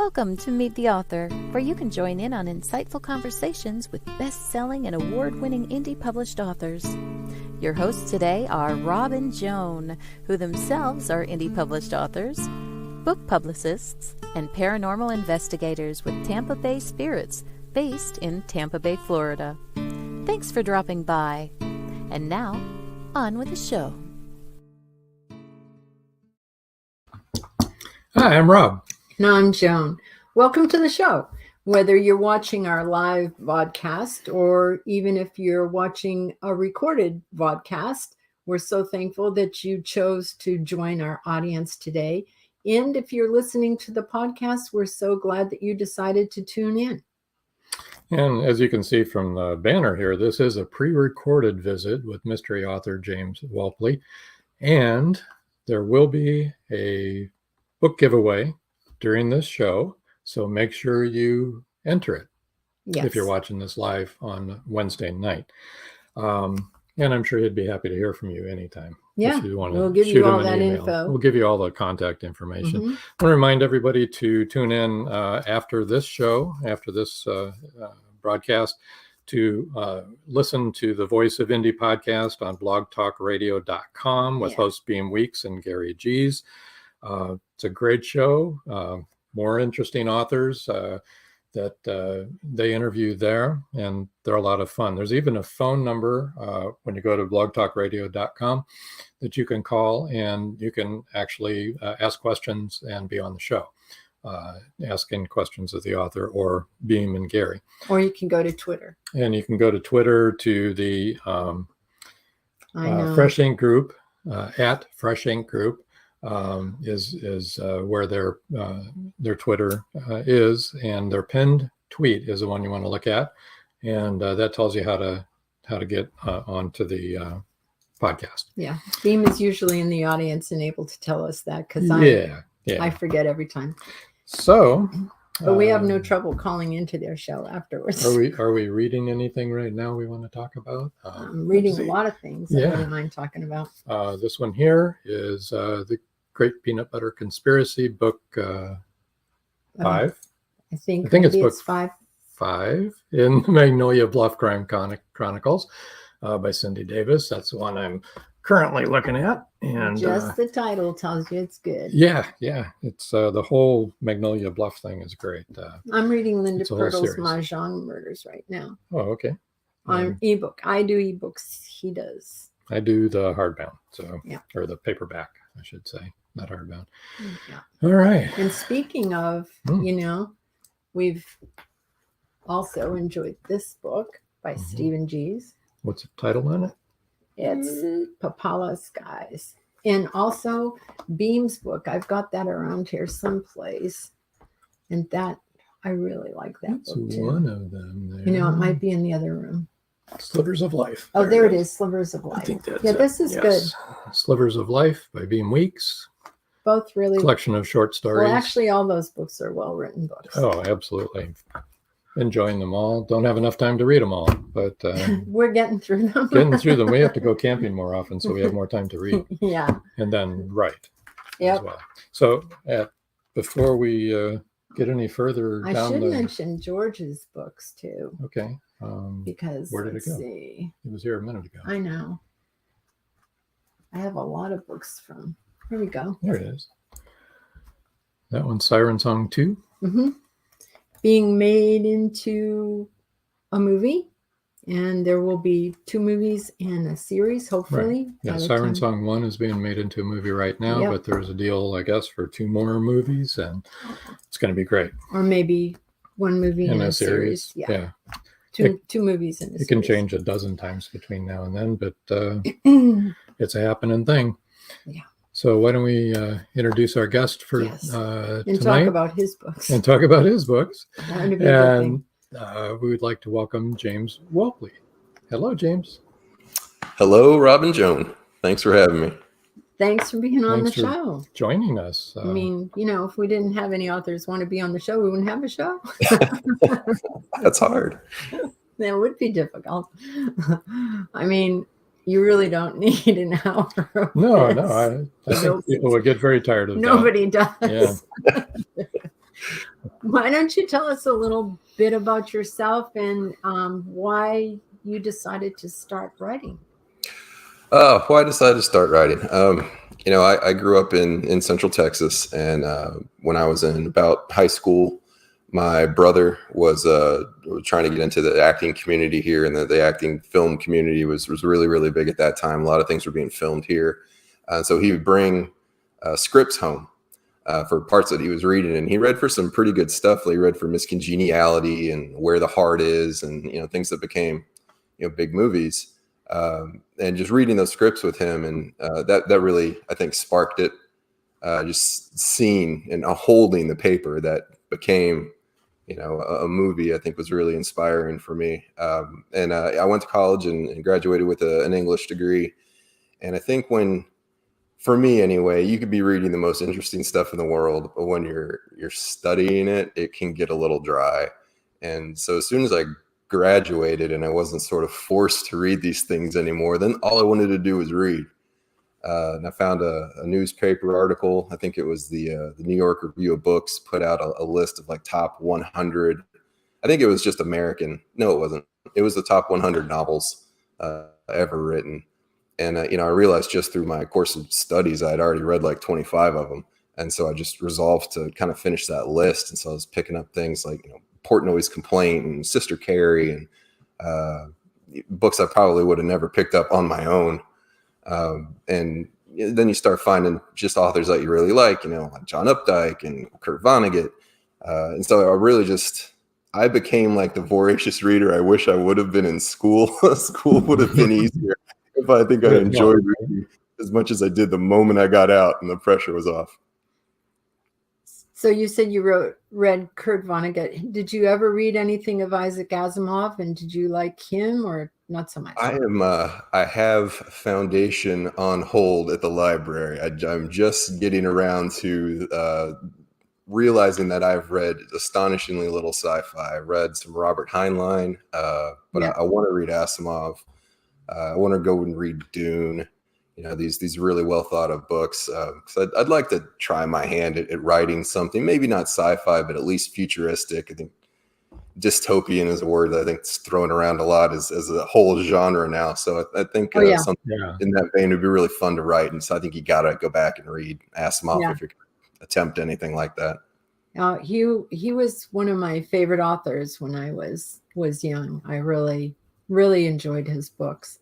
Welcome to Meet the Author, where you can join in on insightful conversations with best-selling and award-winning indie published authors. Your hosts today are Rob and Joan, who themselves are indie published authors, book publicists, and paranormal investigators with Tampa Bay Spirits, based in Tampa Bay, Florida. Thanks for dropping by. And now, on with the show. Hi, I'm Rob. And I'm Joan. Welcome to the show. Whether you're watching our live vodcast or even if you're watching a recorded vodcast, we're so thankful that you chose to join our audience today. And if you're listening to the podcast, we're so glad that you decided to tune in. And as you can see from the banner here, this is a pre-recorded visit with mystery author James WELPLEY. And there will be a book giveaway during this show, so make sure you enter it. Yes. If you're watching this live on Wednesday night. And I'm sure he'd be happy to hear from you anytime. Yeah, if you want to we'll give you all that info. We'll give you all the contact information. I want to remind everybody to tune in after this show, after this broadcast, to listen to the Voice of Indie podcast on blogtalkradio.com with hosts Beam Weeks and Gary G's. It's a great show, more interesting authors that they interview there, and they're a lot of fun. There's even a phone number when you go to blogtalkradio.com that you can call, and you can actually ask questions and be on the show, asking questions of the author or Beam and Gary. Or you can go to Twitter. And you can go to Twitter to the Fresh Ink Group, at Fresh Ink Group. Is where their Twitter is, and their pinned tweet is the one you want to look at, and that tells you how to get onto the podcast. Yeah, Beam is usually in the audience and able to tell us that because I forget every time. So, but we have no trouble calling into their show afterwards. Are we reading anything right now we want to talk about? I'm reading a lot of things. I wouldn't mind talking about. This one here is the Great Peanut Butter Conspiracy, book 5. I think it's book 5 in the Magnolia Bluff Crime Chronicles by Cindy Davis. That's the one I'm currently looking at. And just the title tells you it's good. Yeah. It's the whole Magnolia Bluff thing is great. I'm reading Linda Pirtle's Mahjong Murders right now. Oh, okay. On ebook. I do ebooks. He does. I do the hardbound, or the paperback, I should say. Not hardbound. Yeah. All right. And speaking of, we've also enjoyed this book by Stephen G's. What's the title on it? It's Papala Skies. And also Beam's book. I've got that around here someplace. And that, I really like that book too. One of them there. It might be in the other room. Slivers of Life. Oh, there it is. Slivers of Life. I think that's this is good. Slivers of Life by Beam Weeks. Both really collection of short stories. Well, actually, all those books are well-written books. Oh, absolutely. Enjoying them all. Don't have enough time to read them all, but we're getting through them. We have to go camping more often, so we have more time to read. Yeah. And then write as well. So before we get any further I should mention George's books, too. Okay. Because where did it go? See. It was here a minute ago. I know. I have a lot of books from. Here we go. There it is. That one's Siren Song 2. Being made into a movie, and there will be 2 movies and a series, hopefully. Right. Yeah, Siren Song 1 is being made into a movie right now, but there's a deal, I guess, for 2 more movies, and it's going to be great. Or maybe 1 movie and a series. Yeah. Two movies in a series. It can change a dozen times between now and then, but it's a happening thing. Yeah. So why don't we introduce our guest for tonight? And talk about his books. And we would like to welcome James WELPLEY. Hello, James. Hello, Rob and Joan. Thanks for having me. Thanks for being on the show. Joining us. I mean, if we didn't have any authors want to be on the show, we wouldn't have a show. That's hard. That would be difficult. I mean, you really don't need an hour. No, I think people would get very tired of Nobody that. does. Yeah. Why don't you tell us a little bit about yourself and why you decided to start writing? Why I decided to start writing. I grew up in Central Texas, and when I was in about high school, my brother was trying to get into the acting community here, and the acting film community was really, really big at that time. A lot of things were being filmed here. So he would bring scripts home for parts that he was reading, and he read for some pretty good stuff. He read for Miss Congeniality and Where the Heart Is, and things that became big movies. And just reading those scripts with him, and that really, I think, sparked it. Just seeing and holding the paper that became a movie, I think, was really inspiring for me. And I went to college and graduated with an English degree. And I think for me anyway, you could be reading the most interesting stuff in the world, but when you're studying it, it can get a little dry. And so as soon as I graduated and I wasn't sort of forced to read these things anymore, then all I wanted to do was read. And I found a newspaper article. I think it was the New York Review of Books put out a list of like top 100. I think it was just American. No, it wasn't. It was the top 100 novels ever written. And, I realized just through my course of studies, I had already read like 25 of them. And so I just resolved to kind of finish that list. And so I was picking up things like, Portnoy's Complaint and Sister Carrie, and books I probably would have never picked up on my own. And then you start finding just authors that you really like, like John Updike and Kurt Vonnegut. And so I became like the voracious reader I wish I would have been in school. School would have been easier if I think I enjoyed reading as much as I did the moment I got out and the pressure was off. So you said you read Kurt Vonnegut. Did you ever read anything of Isaac Asimov, and did you like him or not so much? I have Foundation on hold at the library. I'm just getting around to realizing that I've read astonishingly little sci-fi. I read some Robert Heinlein, but I want to read Asimov. I want to go and read Dune. These really well thought of books. So I'd like to try my hand at writing something, maybe not sci-fi, but at least futuristic. I think dystopian is a word that I think is thrown around a lot as a whole genre now. So I think something in that vein would be really fun to write. And so I think you got to go back and read Asimov if you're going to attempt anything like that. He was one of my favorite authors when I was young. I really, really enjoyed his books.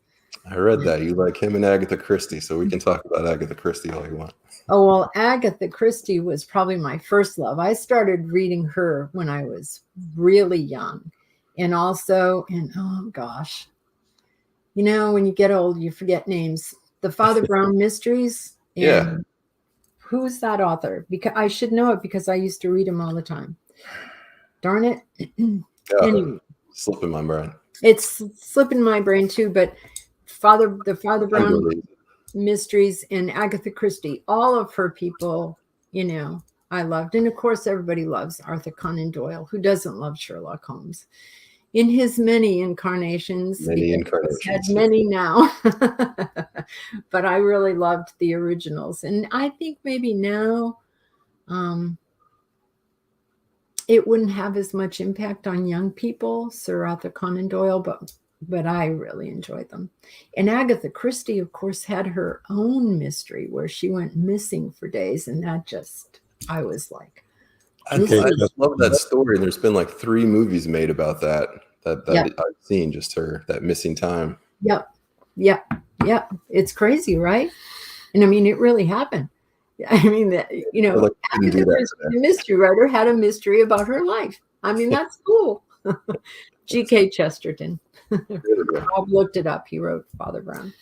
I read that. You like him and Agatha Christie, so we can talk about Agatha Christie all you want. Oh, well, Agatha Christie was probably my first love. I started reading her when I was really young. And also, oh gosh, when you get old, you forget names. The Father Brown Mysteries. Yeah. Who's that author? Because I should know it because I used to read him all the time. Darn it. Anyway, slipping my brain. It's slipping my brain too, but the Father Brown Mysteries and Agatha Christie, all of her people, I loved. And of course, everybody loves Arthur Conan Doyle. Who doesn't love Sherlock Holmes? In his many incarnations. He's had many now. But I really loved the originals. And I think maybe now it wouldn't have as much impact on young people, Sir Arthur Conan Doyle, but I really enjoyed them. And Agatha Christie, of course, had her own mystery where she went missing for days. And I was like, I love that story. And there's been like 3 movies made about that I've seen, just that missing time. Yep. It's crazy, right? And I mean, it really happened. I mean, Agatha Christie, the mystery writer, had a mystery about her life. I mean, that's cool. G.K. Chesterton. Bob looked it up. He wrote Father Brown.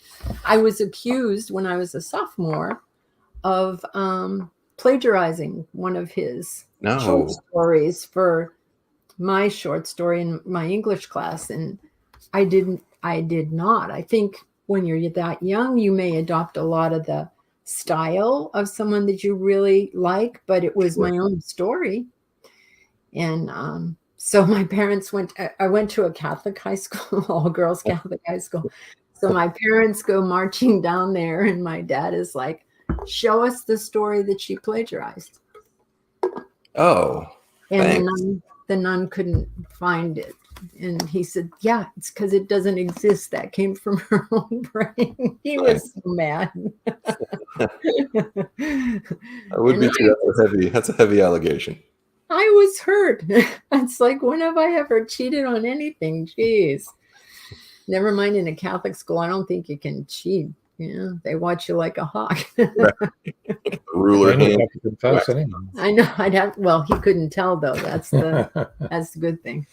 I was accused when I was a sophomore of plagiarizing one of his short stories for my short story in my English class, and I did not. I think when you're that young, you may adopt a lot of the style of someone that you really like, but it was my own story. And so my parents I went to a Catholic high school, all girls Catholic high school. So my parents go marching down there, and my dad is like, show us the story that she plagiarized. Oh, And the nun couldn't find it. And he said, yeah, it's because it doesn't exist. That came from her own brain. He was so mad. That would be too. That's a heavy allegation. I was hurt. It's like, when have I ever cheated on anything? Jeez. Never mind in a Catholic school. I don't think you can cheat. Yeah, they watch you like a hawk. Ruler hand. I know. I'd have. Well, he couldn't tell though. That's the good thing.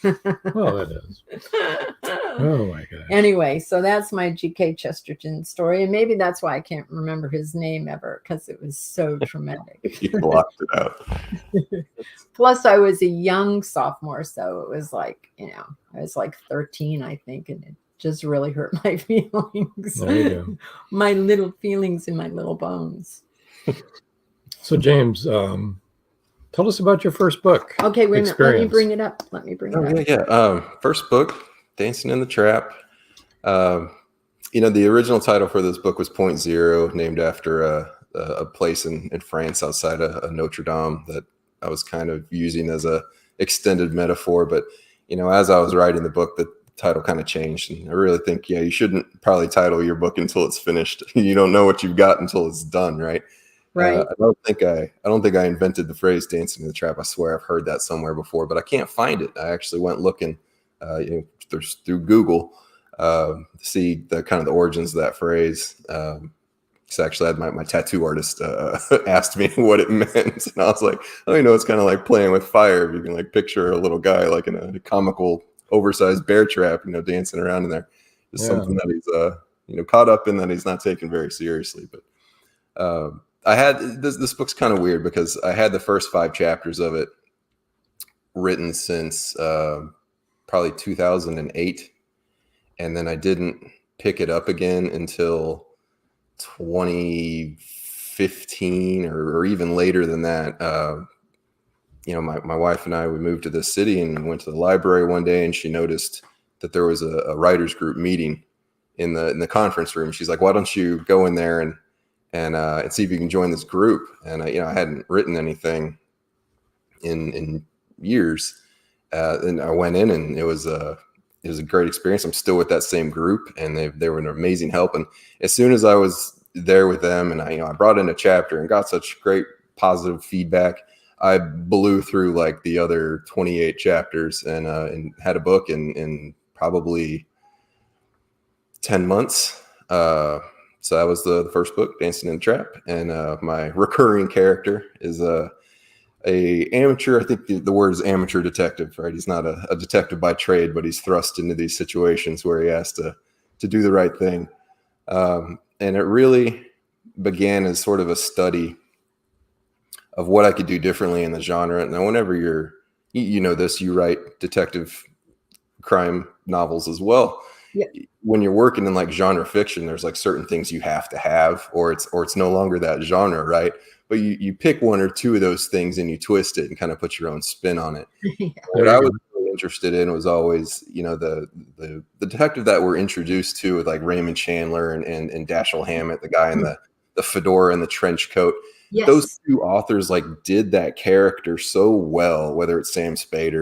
Well, it is. Oh my God. Anyway, so that's my G.K. Chesterton story, and maybe that's why I can't remember his name ever, because it was so traumatic. You blocked it out. Plus, I was a young sophomore, so it was like, I was like 13, I think, and it just really hurt my feelings. There you go. My little feelings in my little bones. So, James, tell us about your first book. Okay, wait a minute. Let me bring it up. Yeah. First book, Dancing in the Trap. The original title for this book was Point Zero, named after a place in France outside of Notre Dame that I was kind of using as a extended metaphor. But, as I was writing the book, the title kind of changed. And I really think, you shouldn't probably title your book until it's finished. You don't know what you've got until it's done, right? Right. I don't think I invented the phrase "dancing in the trap." I swear I've heard that somewhere before, but I can't find it. I actually went looking, through Google, to see the kind of the origins of that phrase. So actually, I had my tattoo artist asked me what it meant, and I was like, it's kind of like playing with fire. If you can like picture a little guy like in a comical, oversized bear trap, dancing around in there. Just something that he's caught up in that he's not taken very seriously. But I had this book's kind of weird because I had the first 5 chapters of it written since probably 2008, and then I didn't pick it up again until 2015 or even later than that. My wife and I, we moved to this city and went to the library one day, and she noticed that there was a writers group meeting in the conference room. She's like, "Why don't you go in there and see if you can join this group?" And I hadn't written anything in years, and I went in, and it was a great experience. I'm still with that same group, and they were an amazing help. And as soon as I was there with them, and I brought in a chapter and got such great positive feedback, I blew through like the other 28 chapters and had a book in probably 10 months. So that was the first book, Dancing in the Trap. And my recurring character is a amateur. I think the word is amateur detective, right? He's not a detective by trade, but he's thrust into these situations where he has to do the right thing. And it really began as sort of a study of what I could do differently in the genre. And then whenever you write detective crime novels as well. Yeah. When you're working in like genre fiction, there's like certain things you have to have, or it's no longer that genre, right? But you pick one or two of those things and you twist it and kind of put your own spin on it. Yeah. What I was really interested in was always, the detective that we're introduced to with like Raymond Chandler and Dashiell Hammett, the guy in the fedora and the trench coat. Yes. Those two authors like did that character so well, whether it's Sam Spade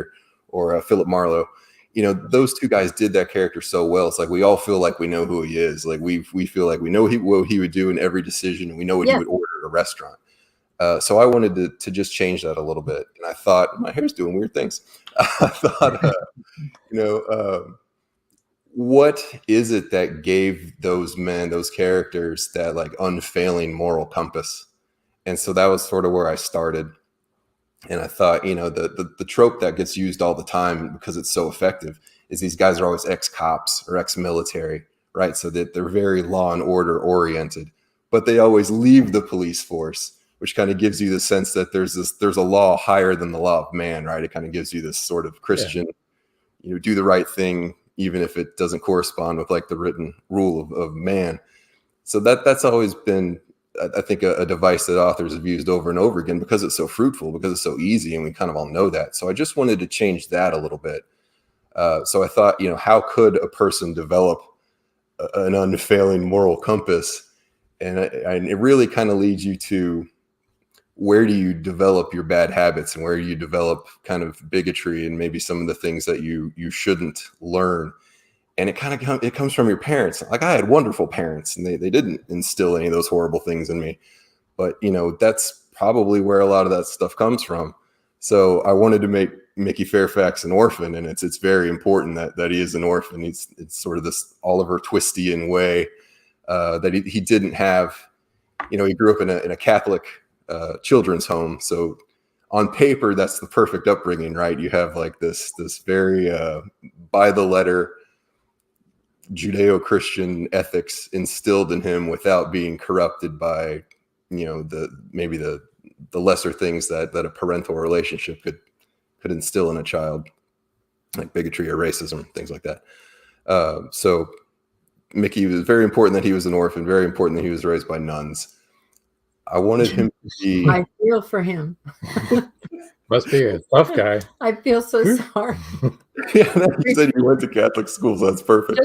or Philip Marlowe. Those two guys did that character so well. It's like we all feel like we know who he is. Like we feel like we know what he would do in every decision, and we know what he would order at a restaurant. So I wanted to just change that a little bit. And I thought, my hair's doing weird things. I thought, what is it that gave those men, those characters, that like unfailing moral compass? And so that was sort of where I started. And I thought, the trope that gets used all the time because it's so effective is these guys are always ex-cops or ex-military, right? So that they're very law and order oriented, but they always leave the police force, which kind of gives you the sense that there's a law higher than the law of man, right? It kind of gives you this sort of Christian, do the right thing, even if it doesn't correspond with like the written rule of man. So that's always been, I think, a device that authors have used over and over again because it's so fruitful, because it's so easy, and we kind of all know that. So I just wanted to change that a little bit. So I thought, how could a person develop an unfailing moral compass? And it really kind of leads you to where do you develop your bad habits and where do you develop kind of bigotry and maybe some of the things that you shouldn't learn. And it kind of it comes from your parents. Like I had wonderful parents and they didn't instill any of those horrible things in me. But, you know, that's probably where a lot of that stuff comes from. So I wanted to make Mickey Fairfax an orphan, and it's very important that he is an orphan. It's sort of this Oliver Twistian way that he didn't have. You know, he grew up in a Catholic children's home. So on paper, that's the perfect upbringing, right? You have like this very by the letter Judeo-Christian ethics instilled in him without being corrupted by, you know, the lesser things that a parental relationship could instill in a child, like bigotry or racism, things like that. So Mickey, was very important that he was an orphan, very important that he was raised by nuns. I wanted him to be... I feel for him. Must be a tough guy. I feel so sorry. Yeah, you said you went to Catholic school, so that's perfect.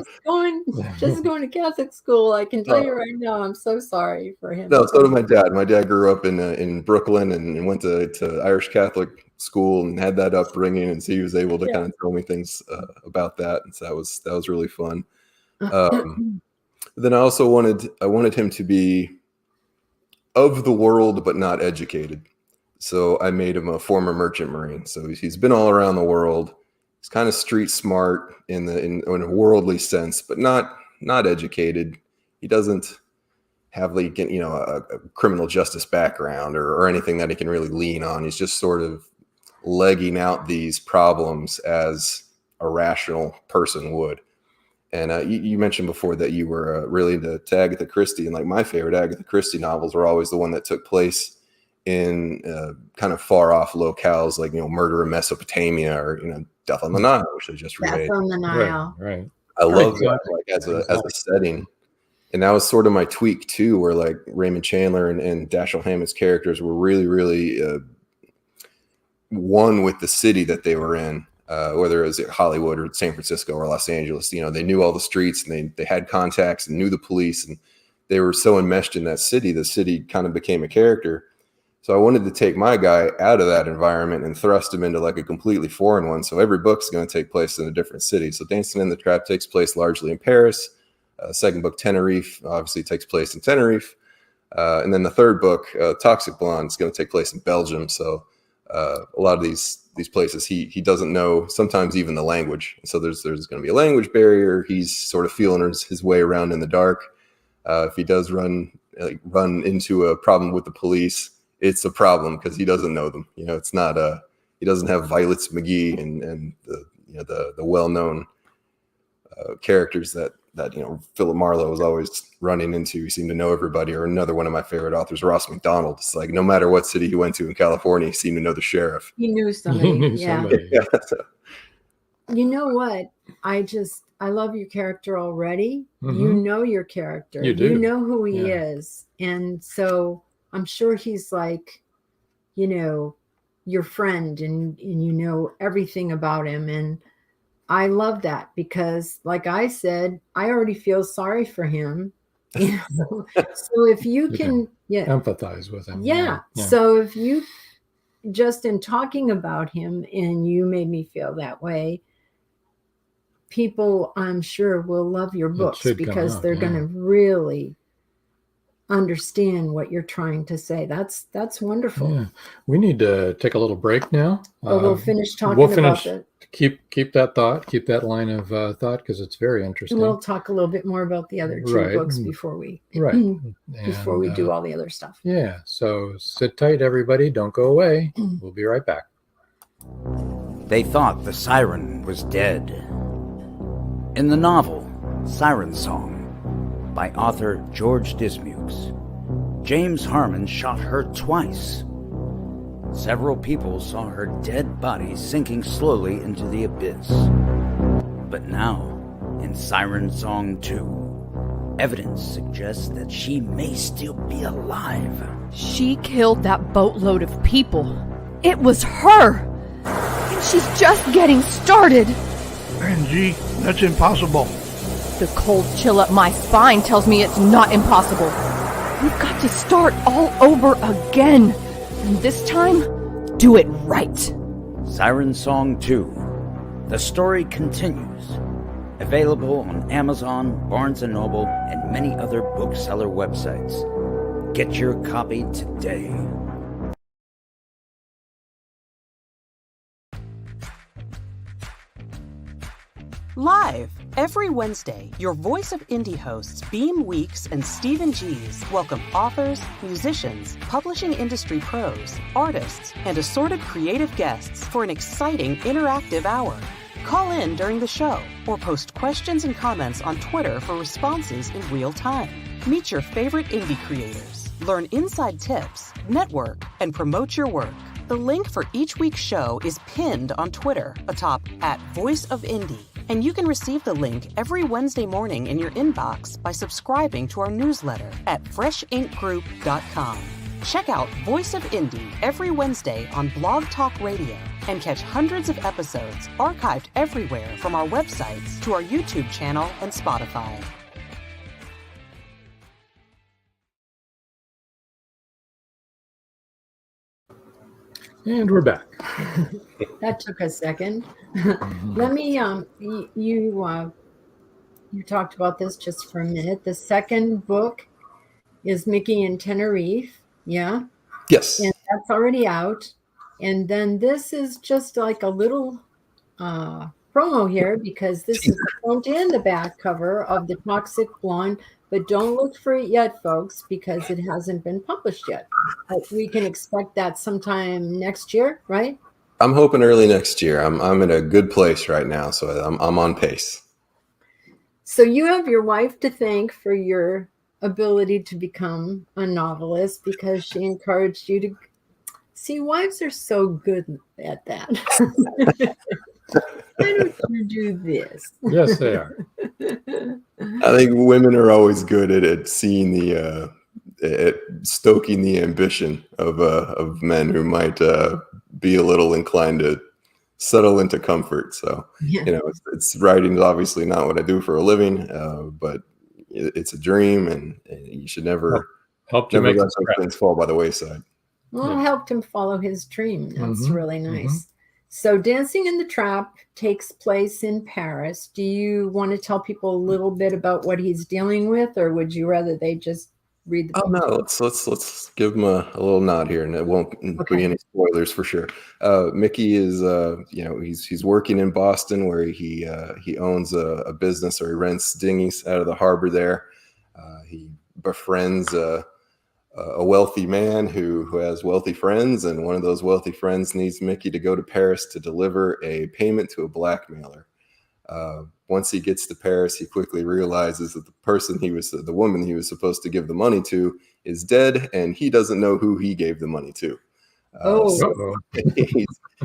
Just going to Catholic school. I can tell you right now, I'm so sorry for him. No, so did my dad. My dad grew up in Brooklyn and went to Irish Catholic school and had that upbringing, and so he was able to kind of tell me things about that, and so that was really fun. Then I also wanted him to be of the world but not educated. So I made him a former merchant marine. So he's been all around the world. He's kind of street smart in a worldly sense, but not educated. He doesn't have like, you know, a criminal justice background or anything that he can really lean on. He's just sort of legging out these problems as a rational person would. And you mentioned before that you were really into Agatha Christie, and like my favorite Agatha Christie novels were always the one that took place in kind of far off locales, like, you know, Murder in Mesopotamia or, you know, Death on the Nile, which I just remade. Death on the Nile. Right. I love that, like as a setting. And that was sort of my tweak too, where like Raymond Chandler and Dashiell Hammett's characters were really, really one with the city that they were in, whether it was Hollywood or San Francisco or Los Angeles. You know, they knew all the streets and they had contacts and knew the police, and they were so enmeshed in that city, the city kind of became a character. So I wanted to take my guy out of that environment and thrust him into like a completely foreign one. So every book's going to take place in a different city. So Dancing in the Trap takes place largely in Paris. Second book, Tenerife, obviously takes place in Tenerife. And then the third book, Toxic Blonde, is going to take place in Belgium. So a lot of these places he doesn't know sometimes even the language. So there's going to be a language barrier. He's sort of feeling his way around in the dark. If he does run into a problem with the police, it's a problem because he doesn't know them. You know, it's not he doesn't have Violets McGee and the well-known characters that you know Philip Marlowe was always running into. He seemed to know everybody. Or another one of my favorite authors, Ross MacDonald. It's like no matter what city he went to in California, he seemed to know the sheriff. He knew somebody. Yeah. You know what? I love your character already. Mm-hmm. You know your character. You do. You know who he is. And so I'm sure he's like, you know, your friend and you know everything about him. And I love that because like I said, I already feel sorry for him. You know? So if you can empathize with him. Yeah. So if you just in talking about him and you made me feel that way, people I'm sure will love your books because they're going to really understand what you're trying to say. That's wonderful. Yeah. We need to take a little break now. We'll finish talking about it. Keep that thought, keep that line of thought because it's very interesting. And we'll talk a little bit more about the other two books before we before we do all the other stuff. Yeah. So sit tight, everybody. Don't go away. We'll be right back. They thought the siren was dead. In the novel Siren Song by author George Dismukes, James Harmon shot her twice. Several people saw her dead body sinking slowly into the abyss. But now, in Siren Song 2, evidence suggests that she may still be alive. She killed that boatload of people. It was her! And she's just getting started! Angie, that's impossible. The cold chill up my spine tells me it's not impossible. We've got to start all over again. And this time, do it right. Siren Song 2. The story continues. Available on Amazon, Barnes & Noble, and many other bookseller websites. Get your copy today. Live every Wednesday, your Voice of Indie hosts Beam Weeks and Stephen Gees welcome authors, musicians, publishing industry pros, artists, and assorted creative guests for an exciting interactive hour. Call in during the show or post questions and comments on Twitter for responses in real time. Meet your favorite indie creators, learn inside tips, network, and promote your work. The link for each week's show is pinned on Twitter atop @VoiceOfIndie. And you can receive the link every Wednesday morning in your inbox by subscribing to our newsletter at freshinkgroup.com. Check out Voice of Indie every Wednesday on Blog Talk Radio and catch hundreds of episodes archived everywhere from our websites to our YouTube channel and Spotify. And we're back. That took a second. Let me, you talked about this just for a minute. The second book is Mickey in Tenerife. Yeah. Yes. And that's already out. And then this is just like a little promo here because this is the front and the back cover of The Toxic Blonde. But don't look for it yet, folks, because it hasn't been published yet. But we can expect that sometime next year, right? I'm hoping early next year. I'm in a good place right now, so I'm on pace. So you have your wife to thank for your ability to become a novelist because she encouraged you to. See, wives are so good at that. Why don't you do this? Yes, they are. I think women are always good at seeing at stoking the ambition of men who might be a little inclined to settle into comfort. So, Yeah. it's writing is obviously not what I do for a living, but it's a dream, and you should never help you let make those things fall by the wayside. Well, I helped him follow his dream. That's Mhm, really nice. So Dancing in the Trap takes place in Paris. Do you want to tell people a little bit about what he's dealing with, or would you rather they just read the book? Oh no, let's give him a little nod here, and it won't be any spoilers for sure. Mickey is he's working in Boston where he owns a business, or he rents dinghies out of the harbor there. He befriends a wealthy man who has wealthy friends, and one of those wealthy friends needs Mickey to go to Paris to deliver a payment to a blackmailer. Once he gets to Paris, he quickly realizes that the woman he was supposed to give the money to is dead, and he doesn't know who he gave the money to. So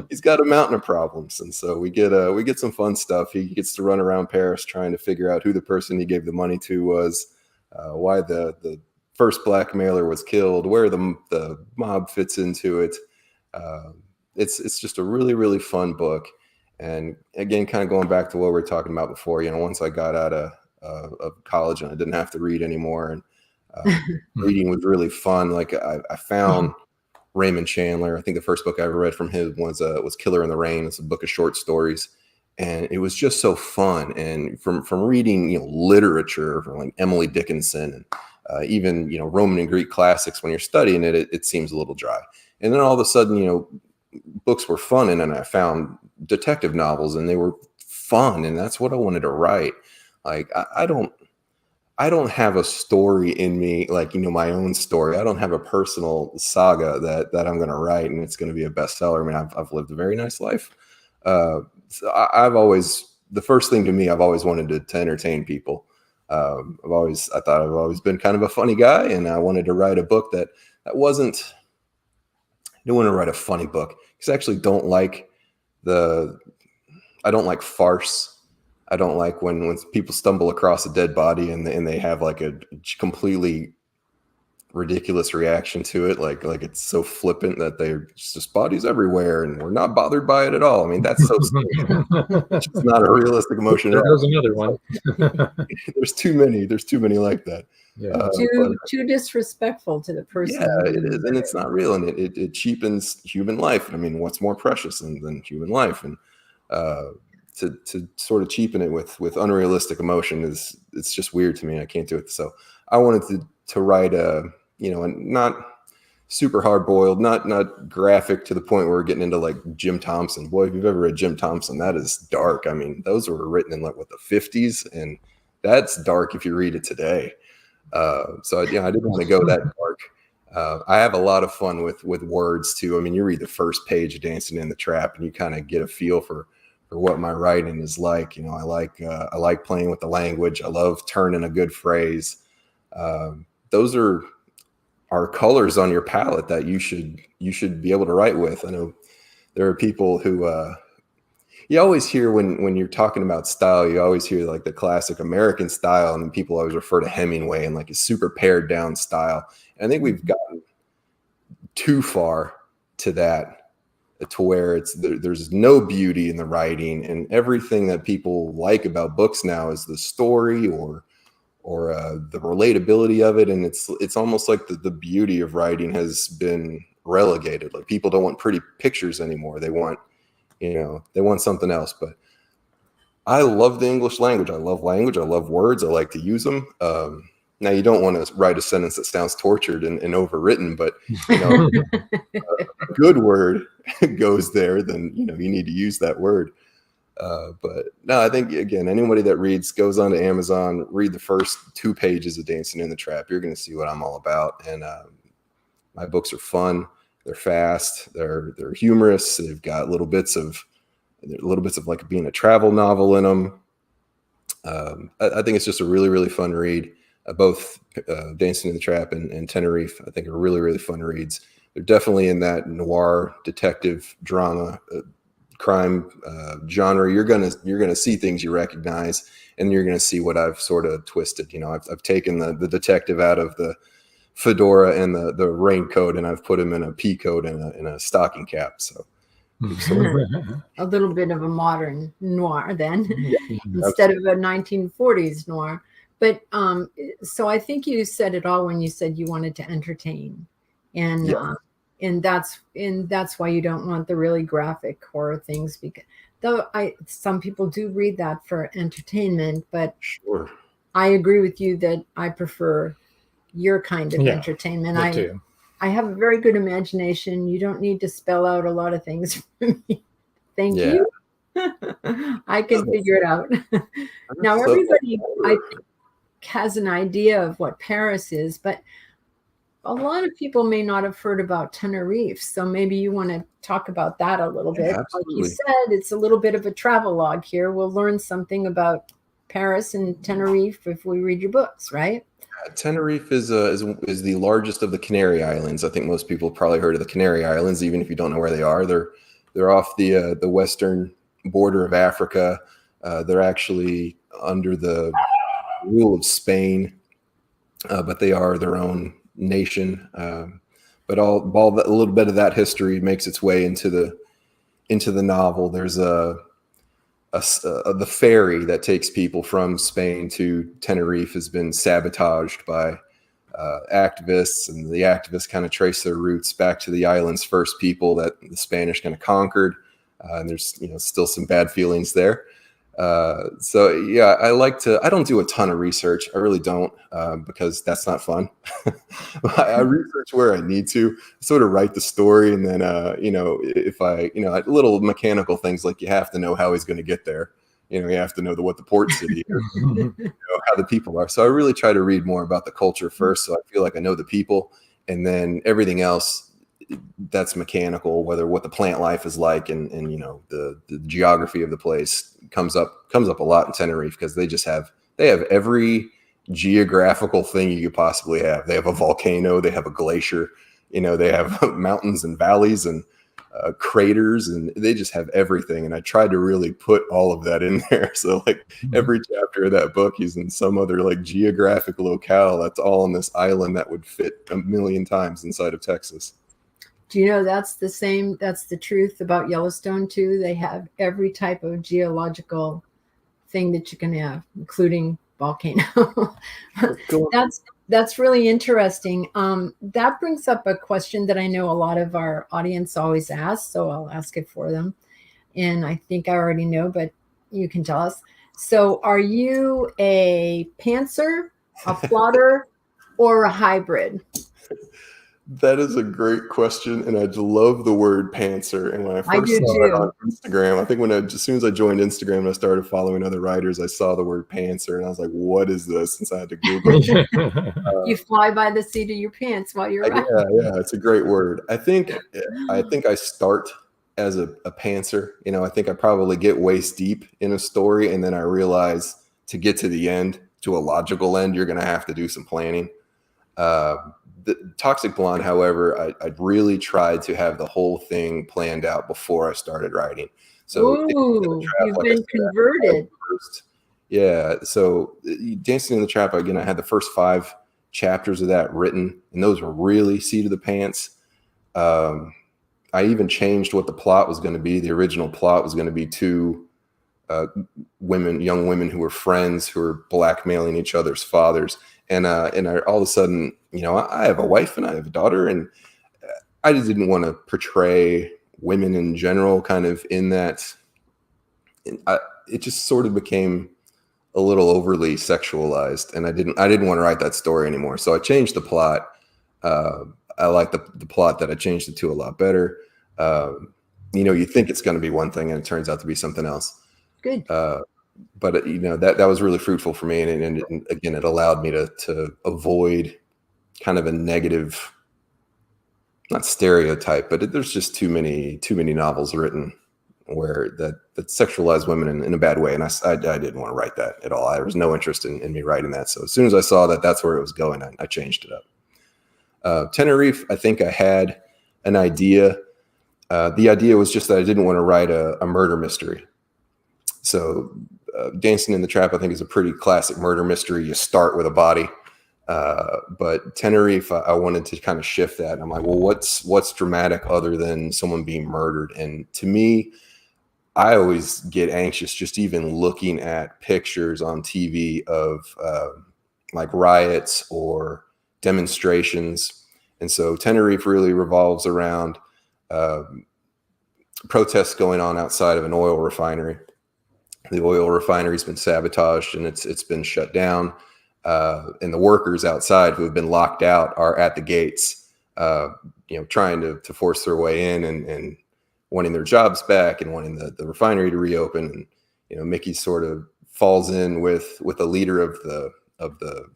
he's got a mountain of problems, and so we get some fun stuff. He gets to run around Paris trying to figure out who the person he gave the money to was, why the first blackmailer was killed, where the mob fits into it. It's just a really, really fun book. And again, kind of going back to what we were talking about before, once I got out of college and I didn't have to read anymore, and reading was really fun. Like I found Raymond Chandler. I think the first book I ever read from him was Killer in the Rain. It's a book of short stories. And it was just so fun. And from reading, literature from like Emily Dickinson and even, Roman and Greek classics, when you're studying it seems a little dry. And then all of a sudden, books were fun. And then I found detective novels, and they were fun. And that's what I wanted to write. Like, I don't have a story in me, like, my own story. I don't have a personal saga that I'm going to write and it's going to be a bestseller. I mean, I've lived a very nice life. So I've always wanted to entertain people. I thought I've always been kind of a funny guy, and I wanted to write a book that wasn't. I didn't want to write a funny book because I actually don't like farce. I don't like when people stumble across a dead body and they have like a completely ridiculous reaction to it, like it's so flippant that they're just bodies everywhere and we're not bothered by it at all. I mean, that's so it's just not a realistic emotion. There's another one. There's too many like that. Too disrespectful to the person. Yeah, it is, and it's not real, and it cheapens human life. I mean, what's more precious than human life? And to sort of cheapen it with unrealistic emotion it's just weird to me. I can't do it. So I wanted to write a not super hard boiled, not graphic to the point where we're getting into like Jim Thompson. Boy, if you've ever read Jim Thompson, that is dark. I mean, those were written in like the 50s, and that's dark if you read it today. So I didn't want to go that dark. I have a lot of fun with words too. I mean, you read the first page of Dancing in the Trap, and you kind of get a feel for what my writing is like. I like playing with the language. I love turning a good phrase. Those are colors on your palette that you should be able to write with. I know there are people who you always hear when you're talking about style, you always hear like the classic American style, and then people always refer to Hemingway and like a super pared down style. And I think we've gotten too far to that, to where there's no beauty in the writing, and everything that people like about books now is the story or the relatability of it. And it's almost like the beauty of writing has been relegated. Like, people don't want pretty pictures anymore. They want something else. But I love the English language. I love language. I love words. I like to use them. Now, you don't want to write a sentence that sounds tortured and overwritten, but a good word goes there, then you need to use that word. But no, I think, again, anybody that goes on to Amazon, read the first 2 pages of Dancing in the Trap. You're going to see what I'm all about. And my books are fun. They're fast. They're humorous. They've got little bits of like being a travel novel in them. I think it's just a really, really fun read. Both Dancing in the Trap and Tenerife, I think, are really, really fun reads. They're definitely in that noir detective drama crime genre. You're gonna see things you recognize, and you're gonna see what I've sort of twisted. I've taken the detective out of the fedora and the raincoat, and I've put him in a pea coat and a stocking cap. So a little bit of a modern noir then, absolutely. instead of a 1940s noir. But so I think you said it all when you said you wanted to entertain, and that's why you don't want the really graphic horror things, because some people do read that for entertainment. But sure, I agree with you that I prefer your kind of entertainment. I have a very good imagination. You don't need to spell out a lot of things for me. Thank you. I can figure it out. Now, everybody, I think, has an idea of what Paris is, but a lot of people may not have heard about Tenerife. So maybe you want to talk about that a little bit. Absolutely. Like you said, it's a little bit of a travel log here. We'll learn something about Paris and Tenerife if we read your books, right? Tenerife is the largest of the Canary Islands. I think most people have probably heard of the Canary Islands, even if you don't know where they are. They're off the western border of Africa. They're actually under the rule of Spain, but they are their own nation. But a little bit of that history makes its way into the novel. There's the ferry that takes people from Spain to Tenerife has been sabotaged by activists, and the activists kind of trace their roots back to the island's first people that the Spanish kind of conquered. And there's still some bad feelings there. I don't do a ton of research. I really don't, because that's not fun. I research where I need to, sort of write the story. And then, if little mechanical things, like you have to know how he's going to get there. You have to know what the port city is, how the people are. So I really try to read more about the culture first. So I feel like I know the people, and then everything else that's mechanical, what the plant life is like, and the geography of the place comes up a lot in Tenerife, because they have every geographical thing you could possibly have. They have a volcano, they have a glacier, they have mountains and valleys and craters, and they just have everything. And I tried to really put all of that in there. So like every chapter of that book, he's in some other like geographic locale that's all on this island that would fit a million times inside of Texas. Do you know that's the truth about Yellowstone too? They have every type of geological thing that you can have, including volcano. That's really interesting. That brings up a question that I know a lot of our audience always asks, so I'll ask it for them. And I think I already know, but you can tell us. So are you a pantser, a plotter, or a hybrid? That is a great question, and I love the word pantser. And when I first saw it on Instagram, I think as soon as I joined Instagram and I started following other writers, I saw the word pantser, and I was like, "What is this?" Since I had to Google it. You fly by the seat of your pants while you're writing. Yeah, it's a great word. I think I start as a pantser. You know, I think I probably get waist deep in a story, and then I realize to get to the end, to a logical end, you're going to have to do some planning. The Toxic Blonde, however, I really tried to have the whole thing planned out before I started writing. So you've been converted. Yeah. So Dancing in the Trap, again, I had the first 5 chapters of that written, and those were really seat of the pants. I even changed what the plot was going to be. The original plot was going to be 2 young women who were friends, who were blackmailing each other's fathers. And all of a sudden, you know, I have a wife and I have a daughter, and I just didn't want to portray women in general kind of in that. It just sort of became a little overly sexualized, and I didn't want to write that story anymore. So I changed the plot. I like the plot that I changed it to a lot better. You know, you think it's going to be one thing and it turns out to be something else. Good. But you know, that was really fruitful for me, and again, it allowed me to avoid kind of a negative, not stereotype, but there's just too many novels written where that sexualize women in a bad way, and I didn't want to write that at all. There was no interest in me writing that. So as soon as I saw that that's where it was going, I changed it up. Tenerife, I think I had an idea. The idea was just that I didn't want to write a murder mystery. So Dancing in the Trap, I think, is a pretty classic murder mystery. You start with a body. But Tenerife, I wanted to kind of shift that. And I'm like, well, what's dramatic other than someone being murdered? And to me, I always get anxious just even looking at pictures on TV of like riots or demonstrations. And so Tenerife really revolves around protests going on outside of an oil refinery. The oil refinery's been sabotaged and it's been shut down. And the workers outside who have been locked out are at the gates, you know, trying to force their way in and wanting their jobs back and wanting the refinery to reopen. And, you know, Mickey sort of falls in with a leader of the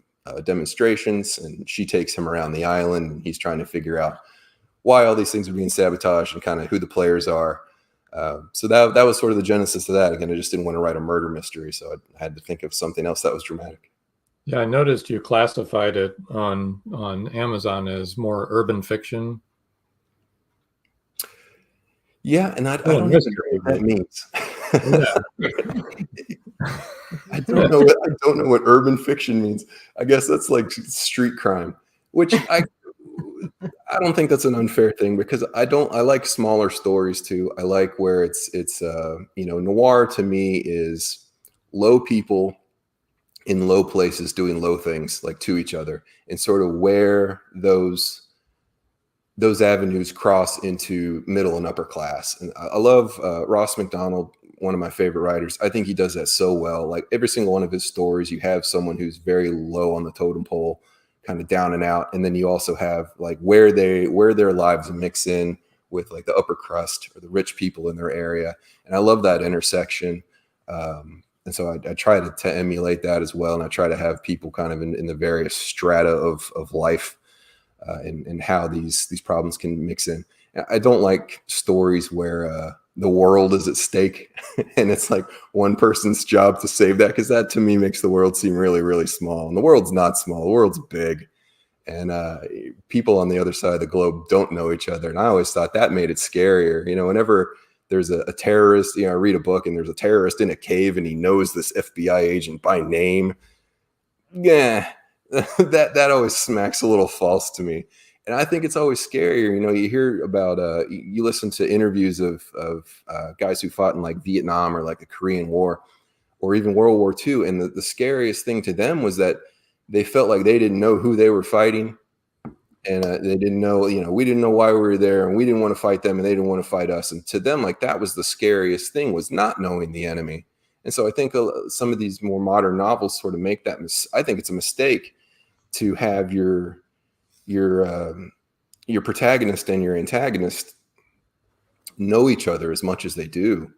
demonstrations, and she takes him around the island, and he's trying to figure out why all these things are being sabotaged and kind of who the players are. So that was sort of the genesis of that. Again, I just didn't want to write a murder mystery, so I had to think of something else that was dramatic. Yeah, I noticed you classified it on Amazon as more urban fiction. Yeah, and I don't know what that means. I don't know what urban fiction means. I guess that's like street crime, which I don't think that's an unfair thing, because I like smaller stories too. I like where it's you know, noir to me is low people in low places doing low things, like to each other, and sort of where those avenues cross into middle and upper class. And I love Ross MacDonald, one of my favorite writers. I think he does that so well. Like every single one of his stories, you have someone who's very low on the totem pole, kind of down and out, and then you also have like where their lives mix in with like the upper crust or the rich people in their area. And I love that intersection. And so I try to emulate that as well. And I try to have people kind of in the various strata of life and how these problems can mix in. I don't like stories where the world is at stake and it's like one person's job to save that, because that to me makes the world seem really, really small. And the world's not small. The world's big. And people on the other side of the globe don't know each other. And I always thought that made it scarier. You know, whenever there's a terrorist, you know, I read a book and there's a terrorist in a cave and he knows this FBI agent by name. Yeah, that always smacks a little false to me. And I think it's always scarier. You know, you hear about, you listen to interviews of guys who fought in like Vietnam or like the Korean War or even World War II. And the scariest thing to them was that they felt like they didn't know who they were fighting. And they didn't know, we didn't know why we were there, and we didn't want to fight them, and they didn't want to fight us. And to them, like, that was the scariest thing, was not knowing the enemy. And so I think some of these more modern novels sort of make that. I think it's a mistake to have your protagonist and your antagonist know each other as much as they do,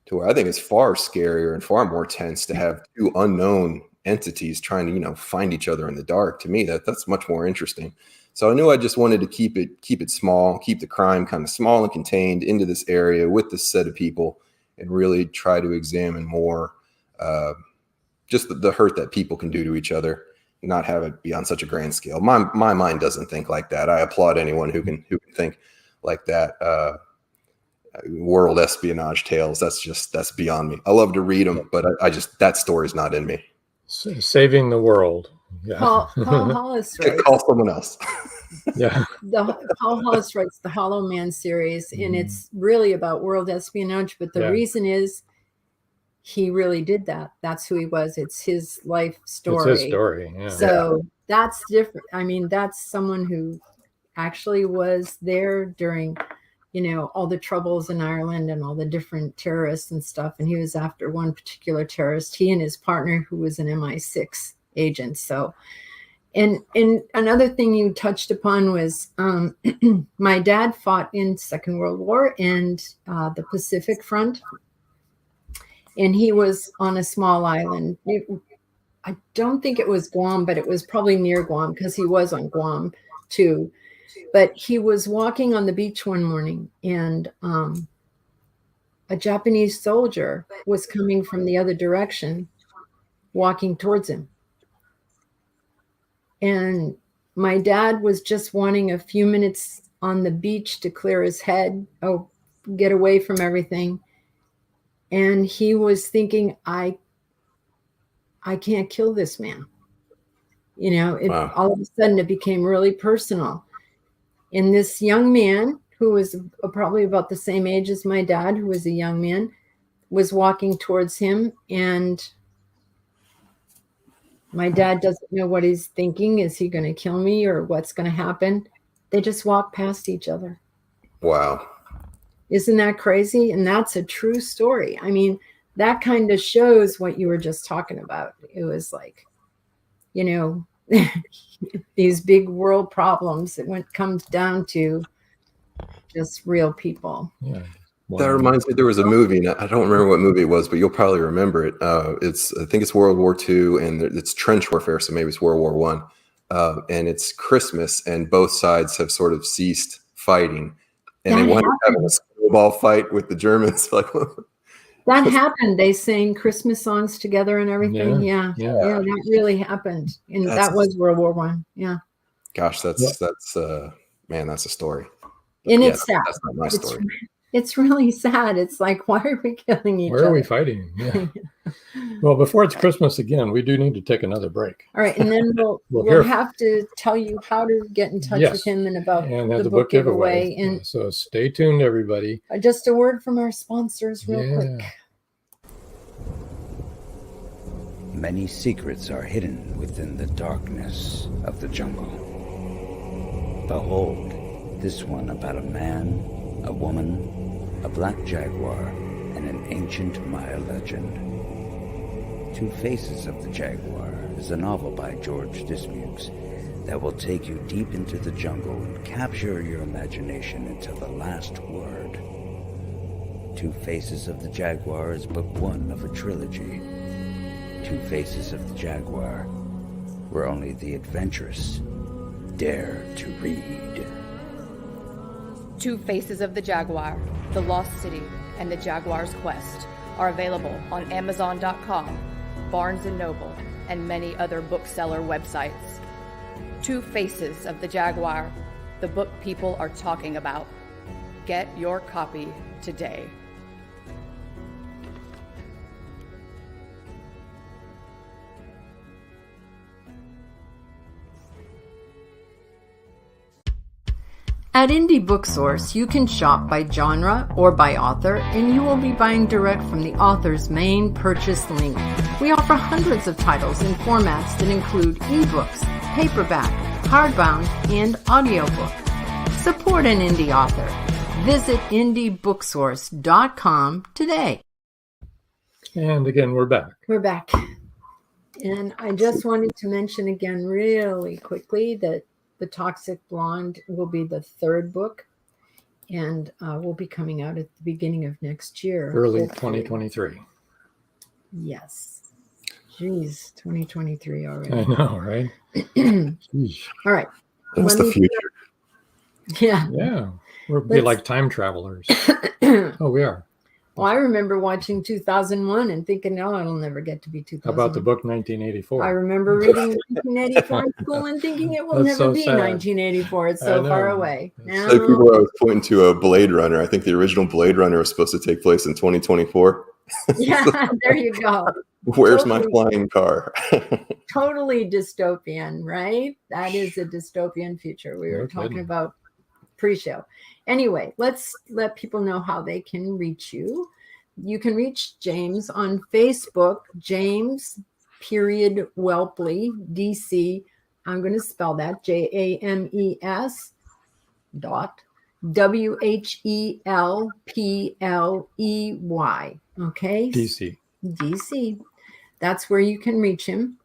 to where I think it's far scarier and far more tense to have two unknown entities trying to, find each other in the dark. To me, that's much more interesting. So I knew I just wanted to keep it small, keep the crime kind of small and contained into this area with this set of people, and really try to examine more just the hurt that people can do to each other, not have it be on such a grand scale. My mind doesn't think like that. I applaud anyone who can think like that. World espionage tales, that's beyond me. I love to read them, but I just, that story's not in me. Saving the world. Yeah. Paul Hollis writes. Call someone else. Yeah. Paul Hollis writes the Hollow Man series, and it's really about world espionage. But the reason is he really did that. That's who he was. It's his life story. It's his story. Yeah. So that's different. I mean, that's someone who actually was there during, all the troubles in Ireland and all the different terrorists and stuff. And he was after one particular terrorist, he and his partner, who was an MI6 agent. So, and another thing you touched upon was my dad fought in Second World War and the Pacific Front. And he was on a small island. I don't think it was Guam, but it was probably near Guam, because he was on Guam too. But he was walking on the beach one morning, and a Japanese soldier was coming from the other direction, walking towards him. And my dad was just wanting a few minutes on the beach to clear his head, get away from everything. And he was thinking, I can't kill this man. Wow. All of a sudden it became really personal. And this young man, who was probably about the same age as my dad, who was a young man, was walking towards him. And my dad doesn't know what he's thinking. Is he going to kill me, or what's going to happen? They just walk past each other. Wow. Isn't that crazy? And that's a true story. I mean, that kind of shows what you were just talking about. It was like, these big world problems, it comes down to just real people. Yeah. That reminds me, there was a movie, and I don't remember what movie it was, but you'll probably remember it. I think it's World War II, and it's trench warfare, so maybe it's World War I. And it's Christmas, and both sides have sort of ceased fighting, and they wind up having a snowball fight with the Germans. That happened. They sang Christmas songs together and everything. Yeah, that really happened, and that was World War I. Yeah. Gosh, that's man, that's a story. And it's sad. That's not my story. It's really sad. It's like, why are we killing each other? Where are we fighting? Yeah. Well, before it's Christmas again, we do need to take another break. All right, and then we'll have to tell you how to get in touch with him and about the book giveaway. And so stay tuned, everybody. Just a word from our sponsors real quick. Many secrets are hidden within the darkness of the jungle. Behold, this one about a man, a woman, a black jaguar, and an ancient Maya legend. Two Faces of the Jaguar is a novel by George Dismukes that will take you deep into the jungle and capture your imagination until the last word. Two Faces of the Jaguar is book one of a trilogy. Two Faces of the Jaguar, where only the adventurous dare to read. Two Faces of the Jaguar, The Lost City, and The Jaguar's Quest are available on Amazon.com, Barnes & Noble, and many other bookseller websites. Two Faces of the Jaguar, the book people are talking about. Get your copy today. At Indie Booksource, you can shop by genre or by author, and you will be buying direct from the author's main purchase link. We offer hundreds of titles in formats that include ebooks, paperback, hardbound, and audiobook. Support an indie author. Visit indiebooksource.com today. And again, we're back. We're back. And I just wanted to mention again really quickly that The Toxic Blonde will be the third book and will be coming out at the beginning of next year. Early 2023. Yes. Jeez, 2023 already. I know, right? All right. That's the future. Yeah. Yeah. We'll be like time travelers. Oh, we are. Well, I remember watching 2001 and thinking, no, it'll never get to be 2000. How about the book 1984? I remember reading 1984 in school and thinking it will never be sad. 1984. It's so far away. Like people I was pointing to a Blade Runner. I think the original Blade Runner was supposed to take place in 2024. Yeah, there you go. Where's my flying car? Totally dystopian, right? That is a dystopian future. We were talking about pre-show. Anyway, let's let people know how they can reach you. You can reach James on Facebook, James _Whelpley, DC. I'm going to spell that, JAMES WHELPLEY. Okay. DC. That's where you can reach him